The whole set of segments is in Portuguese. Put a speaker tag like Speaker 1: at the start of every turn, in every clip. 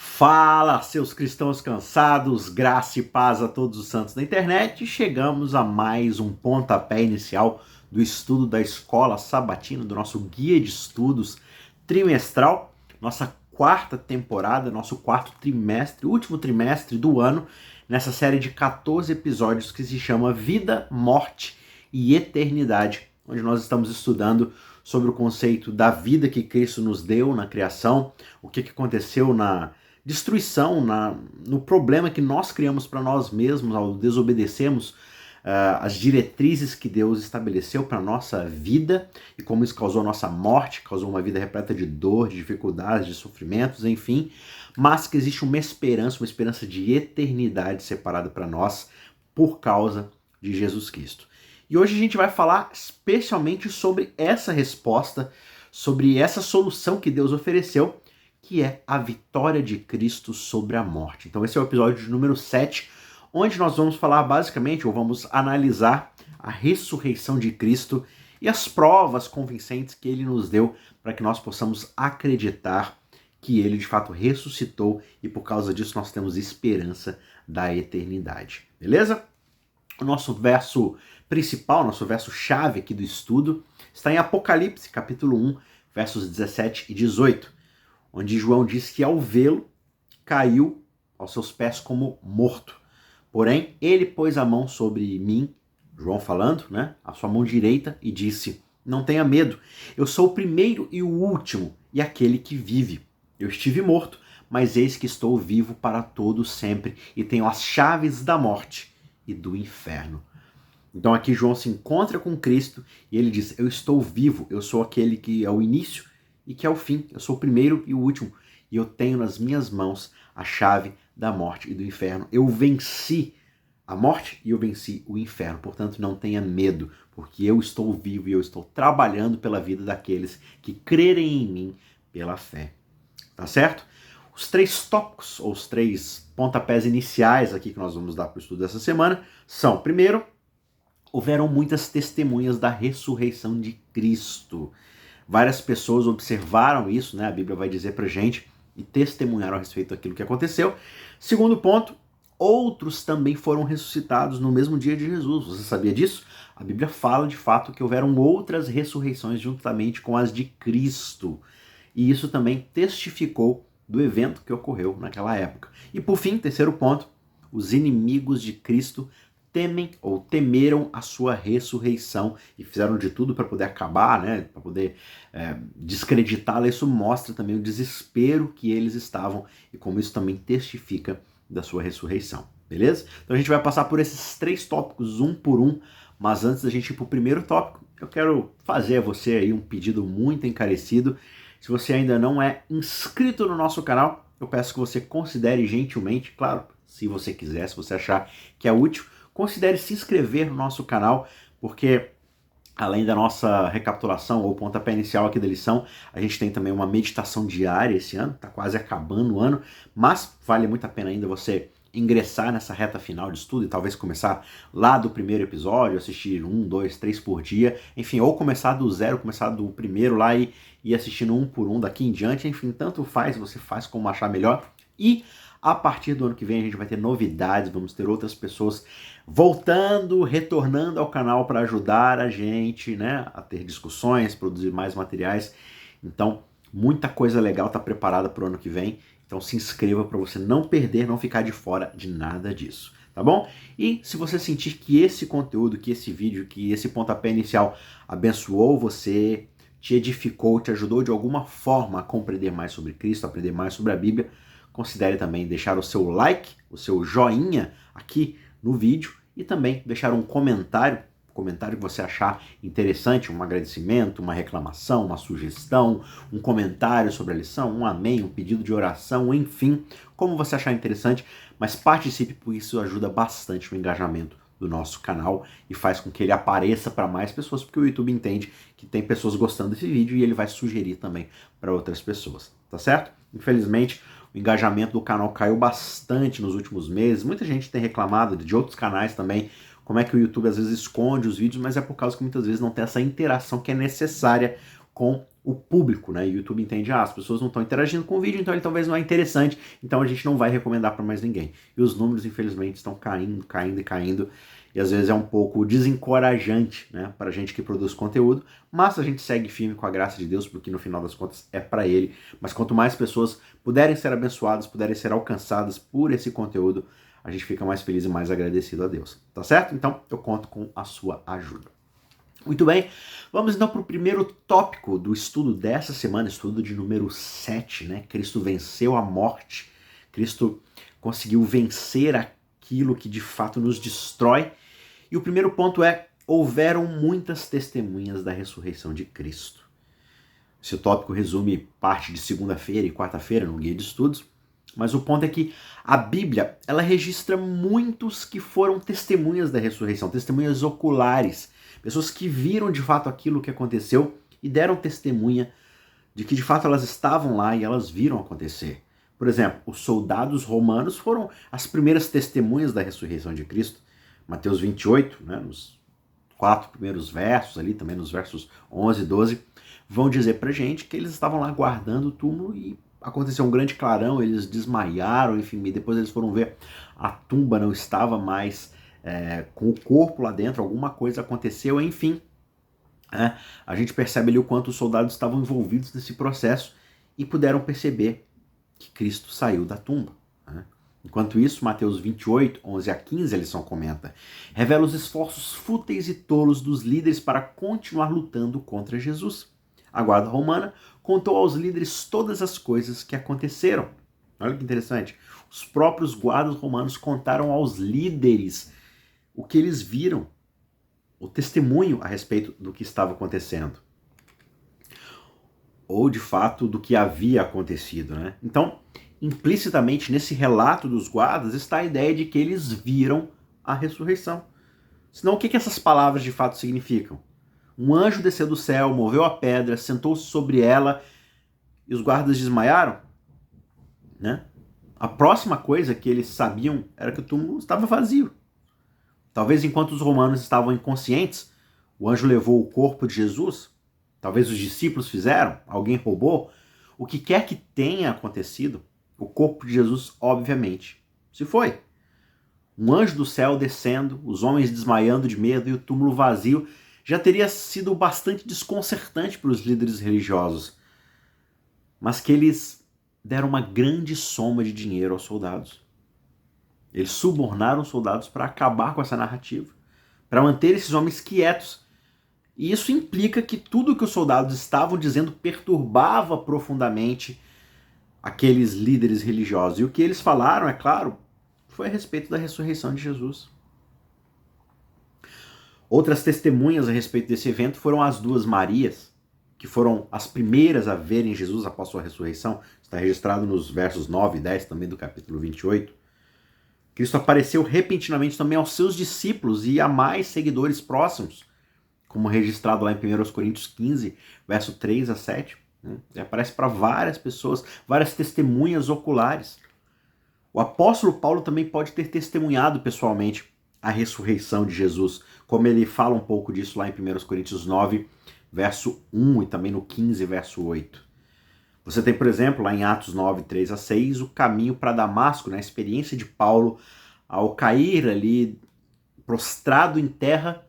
Speaker 1: Fala, seus cristãos cansados, graça e paz a todos os santos da internet. Chegamos a mais um pontapé inicial do estudo da Escola Sabatina, do nosso guia de estudos trimestral, nossa quarta temporada, nosso quarto trimestre, último trimestre do ano, nessa série de 14 episódios que se chama Vida, Morte e Eternidade, onde nós estamos estudando sobre o conceito da vida que Cristo nos deu na criação, o que aconteceu na destruição, no problema que nós criamos para nós mesmos ao desobedecermos as diretrizes que Deus estabeleceu para a nossa vida e como isso causou nossa morte, causou uma vida repleta de dor, de dificuldades, de sofrimentos, enfim, mas que existe uma esperança de eternidade separada para nós por causa de Jesus Cristo. E hoje a gente vai falar especialmente sobre essa resposta, sobre essa solução que Deus ofereceu, que é a vitória de Cristo sobre a morte. Então esse é o episódio de número 7, onde nós vamos falar basicamente, ou vamos analisar a ressurreição de Cristo e as provas convincentes que ele nos deu para que nós possamos acreditar que ele de fato ressuscitou e por causa disso nós temos esperança da eternidade. Beleza? O nosso verso principal, nosso verso chave aqui do estudo, está em Apocalipse, capítulo 1, versos 17 e 18. Onde João diz que ao vê-lo, caiu aos seus pés como morto. Porém, ele pôs a mão sobre mim, João falando, né, a sua mão direita, e disse: não tenha medo, eu sou o primeiro e o último, e aquele que vive. Eu estive morto, mas eis que estou vivo para todo sempre, e tenho as chaves da morte e do inferno. Então aqui João se encontra com Cristo, e ele diz: eu estou vivo, eu sou aquele que é o início, e que é o fim, eu sou o primeiro e o último, e eu tenho nas minhas mãos a chave da morte e do inferno. Eu venci a morte e eu venci o inferno, portanto não tenha medo, porque eu estou vivo e eu estou trabalhando pela vida daqueles que crerem em mim pela fé. Tá certo? Os 3 tópicos, ou os 3 pontapés iniciais aqui que nós vamos dar para o estudo dessa semana são, primeiro, houveram muitas testemunhas da ressurreição de Cristo. Várias pessoas observaram isso, né? A Bíblia vai dizer pra gente, e testemunharam a respeito daquilo que aconteceu. Segundo ponto, outros também foram ressuscitados no mesmo dia de Jesus. Você sabia disso? A Bíblia fala de fato que houveram outras ressurreições juntamente com as de Cristo. E isso também testificou do evento que ocorreu naquela época. E por fim, terceiro ponto, os inimigos de Cristo temem ou temeram a sua ressurreição e fizeram de tudo para poder acabar, né, para poder descreditá-la. Isso mostra também o desespero que eles estavam e como isso também testifica da sua ressurreição, beleza? Então a gente vai passar por esses 3 tópicos um por um, mas antes da gente ir para o primeiro tópico, eu quero fazer a você aí um pedido muito encarecido. Se você ainda não é inscrito no nosso canal, eu peço que você considere gentilmente, claro, se você quiser, se você achar que é útil, considere se inscrever no nosso canal, porque além da nossa recapitulação ou pontapé inicial aqui da lição, a gente tem também uma meditação diária esse ano, está quase acabando o ano, mas vale muito a pena ainda você ingressar nessa reta final de estudo e talvez começar lá do primeiro episódio, assistir 1, 2, 3 por dia, enfim, ou começar do zero, começar do primeiro lá e ir assistindo um por um daqui em diante, enfim, tanto faz, você faz como achar melhor. E a partir do ano que vem a gente vai ter novidades, vamos ter outras pessoas voltando, retornando ao canal para ajudar a gente, né, a ter discussões, produzir mais materiais. Então, muita coisa legal está preparada para o ano que vem. Então se inscreva para você não perder, não ficar de fora de nada disso, tá bom? E se você sentir que esse conteúdo, que esse vídeo, que esse pontapé inicial abençoou você, te edificou, te ajudou de alguma forma a compreender mais sobre Cristo, a aprender mais sobre a Bíblia, considere também deixar o seu like, o seu joinha aqui no vídeo e também deixar um comentário que você achar interessante, um agradecimento, uma reclamação, uma sugestão, um comentário sobre a lição, um amém, um pedido de oração, enfim, como você achar interessante, mas participe, porque isso ajuda bastante no engajamento do nosso canal e faz com que ele apareça para mais pessoas, porque o YouTube entende que tem pessoas gostando desse vídeo e ele vai sugerir também para outras pessoas, tá certo? Infelizmente, o engajamento do canal caiu bastante nos últimos meses, muita gente tem reclamado de outros canais também, como é que o YouTube às vezes esconde os vídeos, mas é por causa que muitas vezes não tem essa interação que é necessária com o público, né? O YouTube entende, as pessoas não estão interagindo com o vídeo, então ele talvez não é interessante, então a gente não vai recomendar para mais ninguém. E os números, infelizmente, estão caindo, caindo e caindo, e às vezes é um pouco desencorajante, né, para a gente que produz conteúdo, mas a gente segue firme com a graça de Deus, porque no final das contas é para Ele. Mas quanto mais pessoas puderem ser abençoadas, puderem ser alcançadas por esse conteúdo, a gente fica mais feliz e mais agradecido a Deus, tá certo? Então eu conto com a sua ajuda. Muito bem, vamos então para o primeiro tópico do estudo dessa semana, estudo de número 7, né? Cristo venceu a morte, Cristo conseguiu vencer aquilo que de fato nos destrói. E o primeiro ponto é: houveram muitas testemunhas da ressurreição de Cristo. Esse tópico resume parte de segunda-feira e quarta-feira no guia de estudos, mas o ponto é que a Bíblia, ela registra muitos que foram testemunhas da ressurreição, testemunhas oculares, pessoas que viram de fato aquilo que aconteceu e deram testemunha de que de fato elas estavam lá e elas viram acontecer. Por exemplo, os soldados romanos foram as primeiras testemunhas da ressurreição de Cristo. Mateus 28, né, nos 4 primeiros versos ali, também nos versos 11 e 12, vão dizer pra gente que eles estavam lá guardando o túmulo e aconteceu um grande clarão, eles desmaiaram, enfim, e depois eles foram ver a tumba não estava mais com o corpo lá dentro, alguma coisa aconteceu, enfim. A gente percebe ali o quanto os soldados estavam envolvidos nesse processo e puderam perceber que Cristo saiu da tumba. Enquanto isso, Mateus 28, 11 a 15, a lição comenta: revela os esforços fúteis e tolos dos líderes para continuar lutando contra Jesus. A guarda romana contou aos líderes todas as coisas que aconteceram. Olha que interessante. Os próprios guardas romanos contaram aos líderes o que eles viram, o testemunho a respeito do que estava acontecendo. Ou, de fato, do que havia acontecido, né? Então, implicitamente nesse relato dos guardas está a ideia de que eles viram a ressurreição. Senão, o que essas palavras de fato significam? Um anjo desceu do céu, moveu a pedra, sentou-se sobre ela e os guardas desmaiaram? Né? A próxima coisa que eles sabiam era que o túmulo estava vazio. Talvez enquanto os romanos estavam inconscientes, o anjo levou o corpo de Jesus. Talvez os discípulos fizeram, alguém roubou. O que quer que tenha acontecido, o corpo de Jesus, obviamente, se foi. Um anjo do céu descendo, os homens desmaiando de medo e o túmulo vazio já teria sido bastante desconcertante para os líderes religiosos. Mas que eles deram uma grande soma de dinheiro aos soldados. Eles subornaram os soldados para acabar com essa narrativa, para manter esses homens quietos. E isso implica que tudo que os soldados estavam dizendo perturbava profundamente aqueles líderes religiosos. E o que eles falaram, é claro, foi a respeito da ressurreição de Jesus. Outras testemunhas a respeito desse evento foram as duas Marias, que foram as primeiras a verem Jesus após sua ressurreição. Está registrado nos versos 9 e 10 também do capítulo 28. Cristo apareceu repentinamente também aos seus discípulos e a mais seguidores próximos, como registrado lá em 1 Coríntios 15, verso 3 a 7. Ele aparece para várias pessoas, várias testemunhas oculares. O apóstolo Paulo também pode ter testemunhado pessoalmente a ressurreição de Jesus, como ele fala um pouco disso lá em 1 Coríntios 9, verso 1 e também no 15, verso 8. Você tem, por exemplo, lá em Atos 9, 3 a 6, o caminho para Damasco, né? A experiência de Paulo ao cair ali prostrado em terra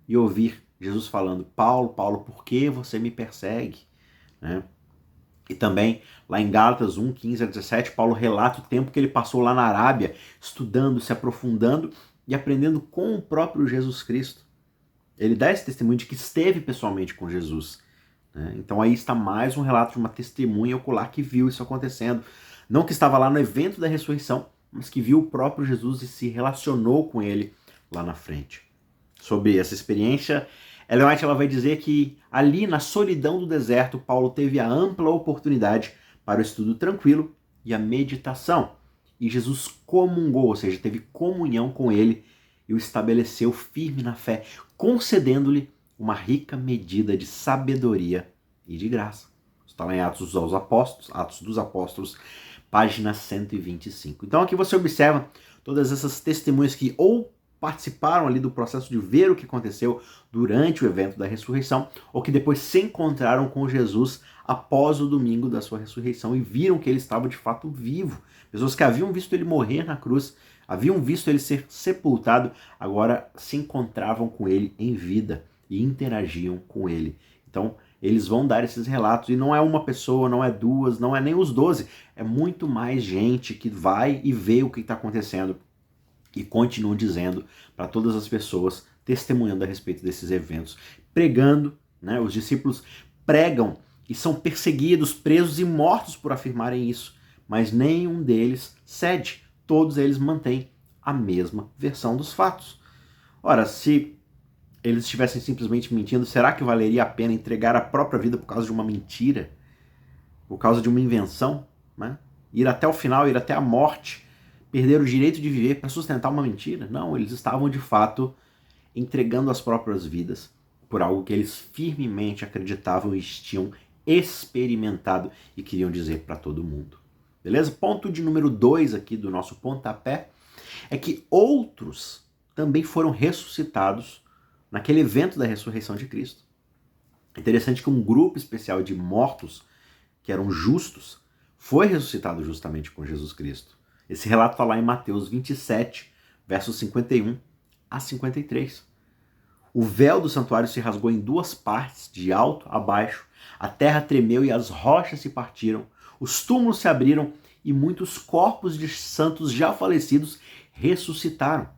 Speaker 1: e ouvir Jesus falando: Paulo, Paulo, por que você me persegue? Né? E também lá em Gálatas 1, 15 a 17, Paulo relata o tempo que ele passou lá na Arábia, estudando, se aprofundando e aprendendo com o próprio Jesus Cristo. Ele dá esse testemunho de que esteve pessoalmente com Jesus. Né? Então aí está mais um relato de uma testemunha ocular que viu isso acontecendo. Não que estava lá no evento da ressurreição, mas que viu o próprio Jesus e se relacionou com ele lá na frente. Sobre essa experiência, Ellen White ela vai dizer que ali na solidão do deserto, Paulo teve a ampla oportunidade para o estudo tranquilo e a meditação. E Jesus comungou, ou seja, teve comunhão com ele e o estabeleceu firme na fé, concedendo-lhe uma rica medida de sabedoria e de graça. Está lá em Atos dos Apóstolos, página 125. Então aqui você observa todas essas testemunhas que ou participaram ali do processo de ver o que aconteceu durante o evento da ressurreição, ou que depois se encontraram com Jesus após o domingo da sua ressurreição e viram que ele estava de fato vivo. Pessoas que haviam visto ele morrer na cruz, haviam visto ele ser sepultado, agora se encontravam com ele em vida e interagiam com ele. Então, eles vão dar esses relatos, e não é uma pessoa, não é duas, não é nem os 12, é muito mais gente que vai e vê o que está acontecendo e continuam dizendo para todas as pessoas, testemunhando a respeito desses eventos, pregando, né? Os discípulos pregam e são perseguidos, presos e mortos por afirmarem isso, mas nenhum deles cede, todos eles mantêm a mesma versão dos fatos. Ora, se eles estivessem simplesmente mentindo, será que valeria a pena entregar a própria vida por causa de uma mentira? Por causa de uma invenção? Né? Ir até o final, ir até a morte, perder o direito de viver para sustentar uma mentira? Não, eles estavam de fato entregando as próprias vidas por algo que eles firmemente acreditavam e tinham experimentado e queriam dizer para todo mundo. Beleza? Ponto de número 2 aqui do nosso pontapé é que outros também foram ressuscitados naquele evento da ressurreição de Cristo. É interessante que um grupo especial de mortos, que eram justos, foi ressuscitado justamente com Jesus Cristo. Esse relato está lá em Mateus 27, versos 51 a 53. O véu do santuário se rasgou em 2 partes, de alto a baixo, a terra tremeu e as rochas se partiram, os túmulos se abriram e muitos corpos de santos já falecidos ressuscitaram.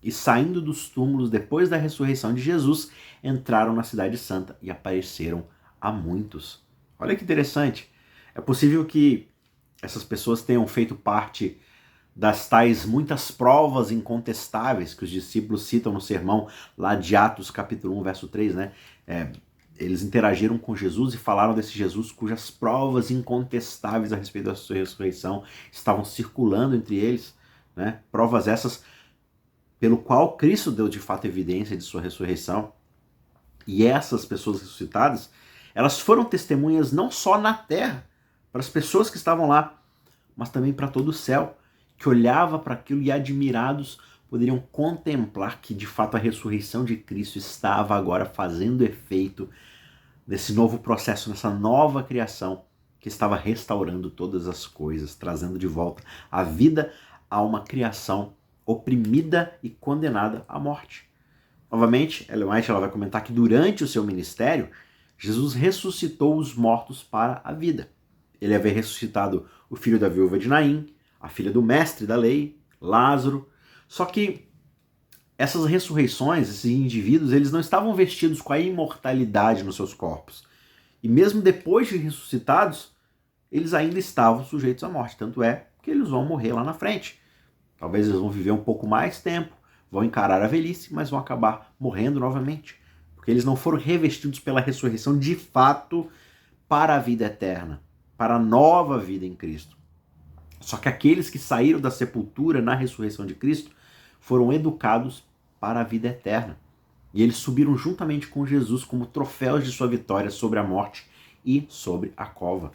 Speaker 1: E saindo dos túmulos depois da ressurreição de Jesus, entraram na cidade santa e apareceram a muitos. Olha que interessante. É possível que essas pessoas tenham feito parte das tais muitas provas incontestáveis que os discípulos citam no sermão lá de Atos capítulo 1, verso 3, né? Eles interagiram com Jesus e falaram desse Jesus cujas provas incontestáveis a respeito da sua ressurreição estavam circulando entre eles, né? Provas essas pelo qual Cristo deu de fato evidência de sua ressurreição. E essas pessoas ressuscitadas, elas foram testemunhas não só na terra, para as pessoas que estavam lá, mas também para todo o céu, que olhava para aquilo e admirados poderiam contemplar que de fato a ressurreição de Cristo estava agora fazendo efeito nesse novo processo, nessa nova criação que estava restaurando todas as coisas, trazendo de volta a vida a uma criação oprimida e condenada à morte. Novamente, Ellen White vai comentar que durante o seu ministério, Jesus ressuscitou os mortos para a vida. Ele havia ressuscitado o filho da viúva de Naim, a filha do mestre da lei, Lázaro. Só que essas ressurreições, esses indivíduos, eles não estavam vestidos com a imortalidade nos seus corpos. E mesmo depois de ressuscitados, eles ainda estavam sujeitos à morte. Tanto é que eles vão morrer lá na frente. Talvez eles vão viver um pouco mais tempo, vão encarar a velhice, mas vão acabar morrendo novamente. Porque eles não foram revestidos pela ressurreição de fato para a vida eterna, para a nova vida em Cristo. Só que aqueles que saíram da sepultura na ressurreição de Cristo foram educados para a vida eterna. E eles subiram juntamente com Jesus como troféus de sua vitória sobre a morte e sobre a cova.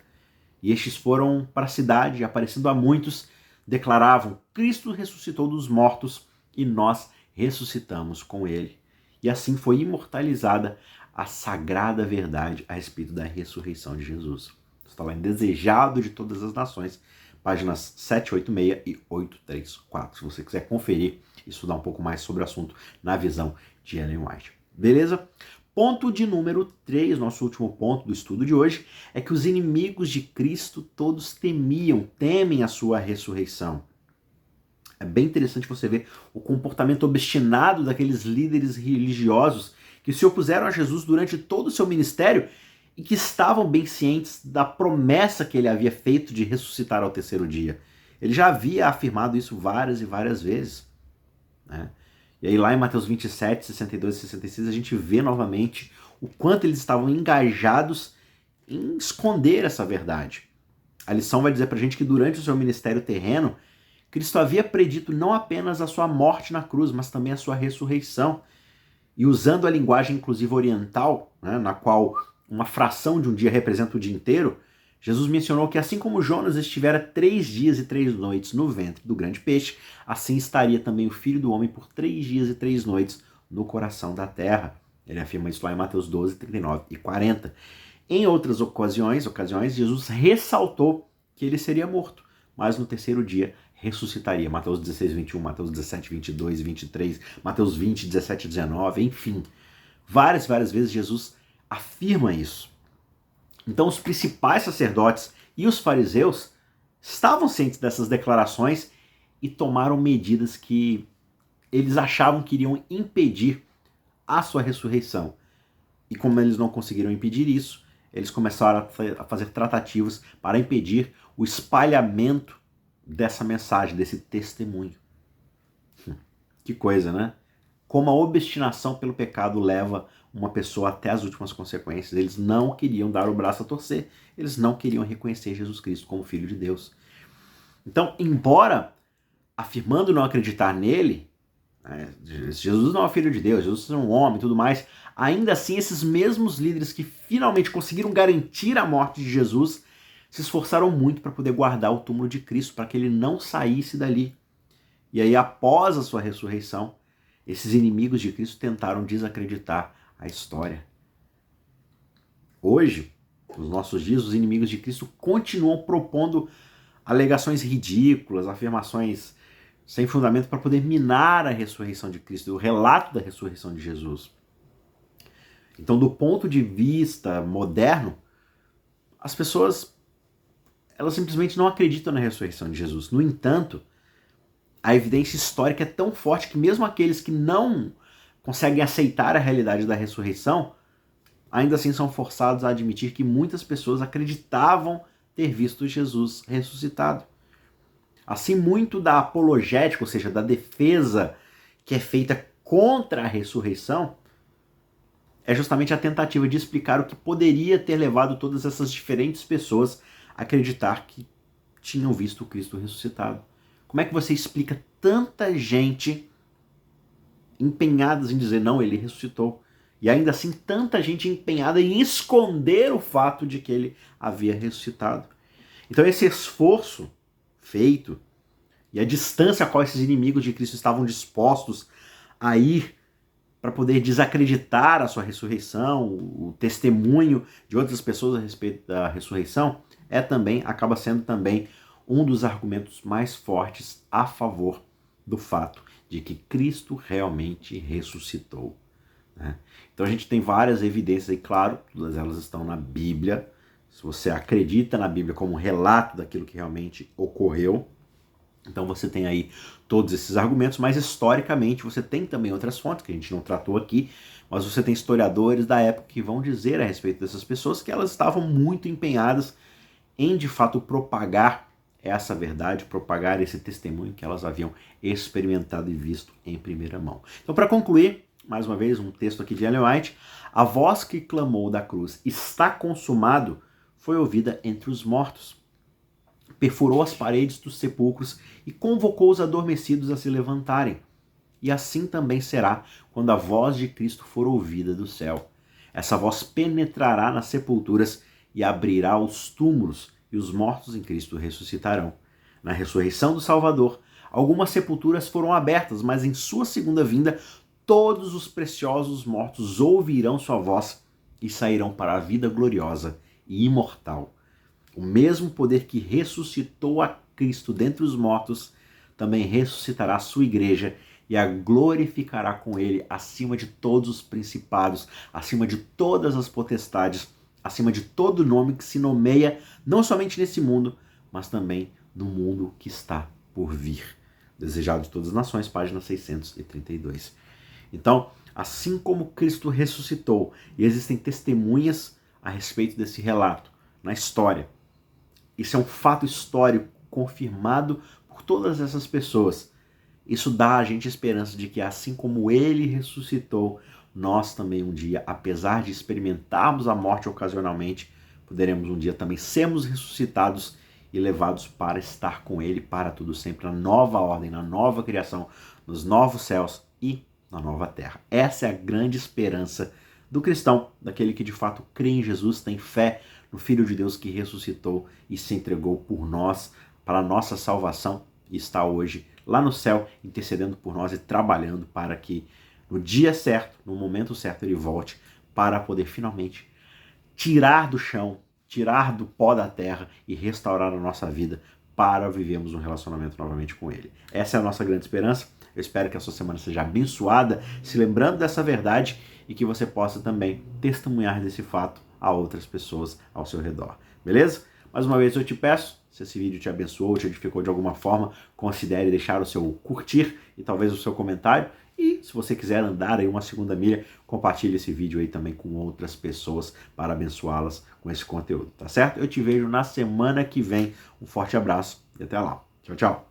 Speaker 1: E estes foram para a cidade, aparecendo a muitos, declaravam: Cristo ressuscitou dos mortos e nós ressuscitamos com ele. E assim foi imortalizada a sagrada verdade a respeito da ressurreição de Jesus. Está lá em Desejado de Todas as Nações, páginas 786 e 834, se você quiser conferir e estudar um pouco mais sobre o assunto na visão de Ellen White. Beleza? Ponto de número 3, nosso último ponto do estudo de hoje, é que os inimigos de Cristo todos temem a sua ressurreição. É bem interessante você ver o comportamento obstinado daqueles líderes religiosos que se opuseram a Jesus durante todo o seu ministério e que estavam bem cientes da promessa que ele havia feito de ressuscitar ao terceiro dia. Ele já havia afirmado isso várias e várias vezes, né? E aí lá em Mateus 27, 62 e 66 a gente vê novamente o quanto eles estavam engajados em esconder essa verdade. A lição vai dizer pra gente que durante o seu ministério terreno, Cristo havia predito não apenas a sua morte na cruz, mas também a sua ressurreição. E usando a linguagem inclusive oriental, né, na qual uma fração de um dia representa o dia inteiro, Jesus mencionou que assim como Jonas estivera 3 dias e 3 noites no ventre do grande peixe, assim estaria também o Filho do Homem por 3 dias e 3 noites no coração da terra. Ele afirma isso lá em Mateus 12, 39 e 40. Em outras ocasiões, Jesus ressaltou que ele seria morto, mas no terceiro dia ressuscitaria. Mateus 16, 21, Mateus 17, 22 e 23, Mateus 20, 17 e 19, enfim. Várias vezes Jesus afirma isso. Então os principais sacerdotes e os fariseus estavam cientes dessas declarações e tomaram medidas que eles achavam que iriam impedir a sua ressurreição. E como eles não conseguiram impedir isso, eles começaram a fazer tratativas para impedir o espalhamento dessa mensagem, desse testemunho. Que coisa, né? Como a obstinação pelo pecado leva uma pessoa até as últimas consequências. Eles não queriam dar o braço a torcer, eles não queriam reconhecer Jesus Cristo como Filho de Deus. Então, embora afirmando não acreditar nele, Jesus não é Filho de Deus, Jesus é um homem e tudo mais, ainda assim esses mesmos líderes que finalmente conseguiram garantir a morte de Jesus se esforçaram muito para poder guardar o túmulo de Cristo, para que ele não saísse dali. E aí, após a sua ressurreição, esses inimigos de Cristo tentaram desacreditar a história. Hoje, nos nossos dias, os inimigos de Cristo continuam propondo alegações ridículas, afirmações sem fundamento para poder minar a ressurreição de Cristo, o relato da ressurreição de Jesus. Então, do ponto de vista moderno, as pessoas elas simplesmente não acreditam na ressurreição de Jesus. No entanto, a evidência histórica é tão forte que mesmo aqueles que não conseguem aceitar a realidade da ressurreição, ainda assim são forçados a admitir que muitas pessoas acreditavam ter visto Jesus ressuscitado. Assim, muito da apologética, ou seja, da defesa que é feita contra a ressurreição, é justamente a tentativa de explicar o que poderia ter levado todas essas diferentes pessoas a acreditar que tinham visto o Cristo ressuscitado. Como é que você explica tanta gente empenhadas em dizer, não, ele ressuscitou, e ainda assim tanta gente empenhada em esconder o fato de que ele havia ressuscitado? Então esse esforço feito e a distância a qual esses inimigos de Cristo estavam dispostos a ir para poder desacreditar a sua ressurreição, o testemunho de outras pessoas a respeito da ressurreição, acaba sendo também um dos argumentos mais fortes a favor do fato de que Cristo realmente ressuscitou. Né? Então a gente tem várias evidências, e claro, todas elas estão na Bíblia. Se você acredita na Bíblia como um relato daquilo que realmente ocorreu, então você tem aí todos esses argumentos, mas historicamente você tem também outras fontes que a gente não tratou aqui, mas você tem historiadores da época que vão dizer a respeito dessas pessoas que elas estavam muito empenhadas em de fato propagar essa verdade, propagar esse testemunho que elas haviam experimentado e visto em primeira mão. Então, para concluir, mais uma vez, um texto aqui de Ellen White: a voz que clamou da cruz, está consumado, foi ouvida entre os mortos. Perfurou as paredes dos sepulcros e convocou os adormecidos a se levantarem. E assim também será quando a voz de Cristo for ouvida do céu. Essa voz penetrará nas sepulturas e abrirá os túmulos, e os mortos em Cristo ressuscitarão. Na ressurreição do Salvador, algumas sepulturas foram abertas, mas em sua segunda vinda, todos os preciosos mortos ouvirão sua voz e sairão para a vida gloriosa e imortal. O mesmo poder que ressuscitou a Cristo dentre os mortos também ressuscitará a sua igreja e a glorificará com ele acima de todos os principados, acima de todas as potestades, acima de todo nome que se nomeia, não somente nesse mundo, mas também no mundo que está por vir. Desejado de todas as nações, página 632. Então, assim como Cristo ressuscitou, e existem testemunhas a respeito desse relato na história, isso é um fato histórico confirmado por todas essas pessoas. Isso dá a gente esperança de que, assim como ele ressuscitou, nós também um dia, apesar de experimentarmos a morte ocasionalmente, poderemos um dia também sermos ressuscitados e levados para estar com ele para tudo sempre, na nova ordem, na nova criação, nos novos céus e na nova terra. Essa é a grande esperança do cristão, daquele que de fato crê em Jesus, tem fé no Filho de Deus que ressuscitou e se entregou por nós, para a nossa salvação, e está hoje lá no céu, intercedendo por nós e trabalhando para que no dia certo, no momento certo, ele volte para poder finalmente tirar do chão, tirar do pó da terra e restaurar a nossa vida para vivermos um relacionamento novamente com ele. Essa é a nossa grande esperança. Eu espero que a sua semana seja abençoada, se lembrando dessa verdade e que você possa também testemunhar desse fato a outras pessoas ao seu redor. Beleza? Mais uma vez eu te peço, se esse vídeo te abençoou, te edificou de alguma forma, considere deixar o seu curtir e talvez o seu comentário. E se você quiser andar aí uma segunda milha, compartilhe esse vídeo aí também com outras pessoas para abençoá-las com esse conteúdo, tá certo? Eu te vejo na semana que vem. Um forte abraço e até lá. Tchau, tchau.